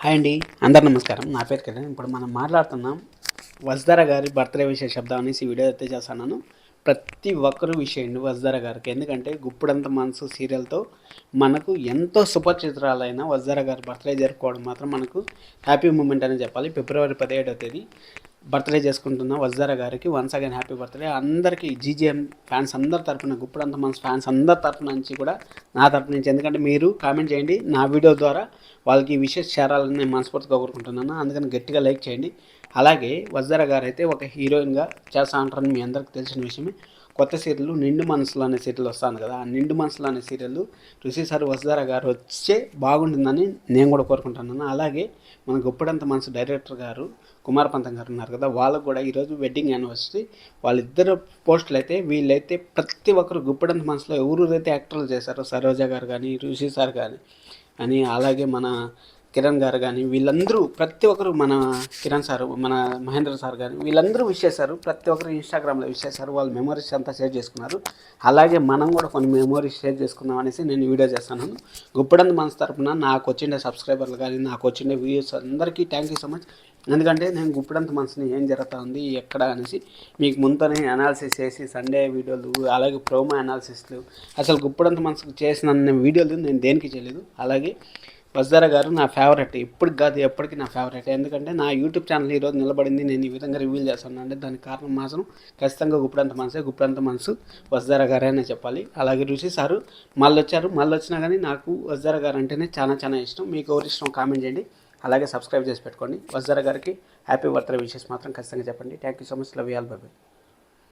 Hi అండి, అందరు నమస్కారం. నా పేరు కిరణ్. ఇప్పుడు మనం మాట్లాడుతున్నాం వసుధర గారి బర్త్డే విషయ శబ్దం అనేసి వీడియో అయితే చేస్తున్నాను. ప్రతి ఒక్కరు విషయండి వసుధర గారికి, ఎందుకంటే గుప్పుడంత మనసు సీరియల్తో మనకు ఎంతో సుపరిచితురాలైన వసుధర గారి బర్త్డే జరుపుకోవడం మాత్రం మనకు హ్యాపీ మూమెంట్ అని చెప్పాలి. ఫిబ్రవరి 17వ తేదీ బర్త్డే చేసుకుంటున్న వసుధర గారికి వన్స్ అగైన్ హ్యాపీ బర్త్డే. అందరికీ జీజీఎం ఫ్యాన్స్ అందరి తరఫున, గుప్పుడంత మనసు ఫ్యాన్స్ అందరి తరఫున నుంచి కూడా నా తరఫు నుంచి, ఎందుకంటే మీరు కామెంట్ చేయండి, నా వీడియో ద్వారా వాళ్ళకి ఈ విషయం చేరాలని నేను మనస్ఫూర్తిగా కోరుకుంటున్నాను. అందుకని గట్టిగా లైక్ చేయండి. అలాగే వసుధర గారు అయితే ఒక హీరోయిన్గా చేస్తూ ఉంటారని మీ అందరికీ తెలిసిన విషయమే. కొత్త సీరియల్ నిండు మనసులు అనే సీరియల్ వస్తాను కదా, ఆ నిండు మనసులు అనే సీరియల్ ఋషి సార్ వసుధర గారు వచ్చే బాగుంటుందని నేను కూడా కోరుకుంటున్నాను. అలాగే మన గుప్పడంత మనసు డైరెక్టర్ గారు కుమార్ పంతం గారు ఉన్నారు కదా, వాళ్ళకు కూడా ఈరోజు వెడ్డింగ్ యానివర్సరీ. వాళ్ళిద్దరు పోస్టులు అయితే వీళ్ళైతే ప్రతి ఒక్కరు గుప్పడంత మనసులో ఎవరైతే యాక్టర్లు చేశారో, సరోజ గారు కానీ, ఋషి సార్ కానీ అని, అలాగే మన కిరణ్ గారు కానీ, వీళ్ళందరూ ప్రతి ఒక్కరు, మన కిరణ్ సార్, మన మహేంద్ర సార్ కానీ, వీళ్ళందరూ విష్ చేశారు. ప్రతి ఒక్కరు ఇన్స్టాగ్రామ్లో విష్ చేశారు. వాళ్ళ మెమరీస్ అంతా షేర్ చేసుకున్నారు. అలాగే మనం కూడా కొన్ని మెమరీస్ షేర్ చేసుకుందాం అనేసి నేను వీడియో చేస్తున్నాను. గుప్పడంత మనసు తరపున నాకు వచ్చిండే సబ్స్క్రైబర్లు కానీ, నాకు వచ్చిండే వ్యూస్ అందరికీ థ్యాంక్ యూ సో మచ్. ఎందుకంటే నేను గుప్పడంత మనసుని ఏం జరుగుతూ ఉంది ఎక్కడ అనేసి మీకు ముందునే అనాలిసిస్ చేసి, సండే వీడియోలు, అలాగే ప్రోమో అనాలిసిస్లు, అసలు గుప్పడంత మనసుకు చేసిన వీడియోలు నేను దేనికి చేయలేదు. అలాగే వసుధర గారు నా ఫేవరెట్, ఇప్పటికి కాదు ఎప్పటికీ నా ఫేవరెట్. ఎందుకంటే నా యూట్యూబ్ ఛానల్ ఈరోజు నిలబడింది, నేను ఈ విధంగా రివ్యూలు చేస్తున్నాను అంటే దానికి కారణం మాత్రం ఖచ్చితంగా గుప్పడంత మనసే. గుప్పడంత మనసు వసుధర గారే అనే చెప్పాలి. అలాగే ఋషి సారు మళ్ళీ వచ్చినా కానీ నాకు వసుధర గారు అంటేనే చాలా చాలా ఇష్టం. మీకు ఎవరి ఇష్టం కామెంట్ చేయండి. అలాగే సబ్స్క్రైబ్ చేసి పెట్టుకోండి. వసుధర గారికి హ్యాపీ బర్త్డే విషెస్ మాత్రం ఖచ్చితంగా చెప్పండి. Thank you so much. Love you all. By by.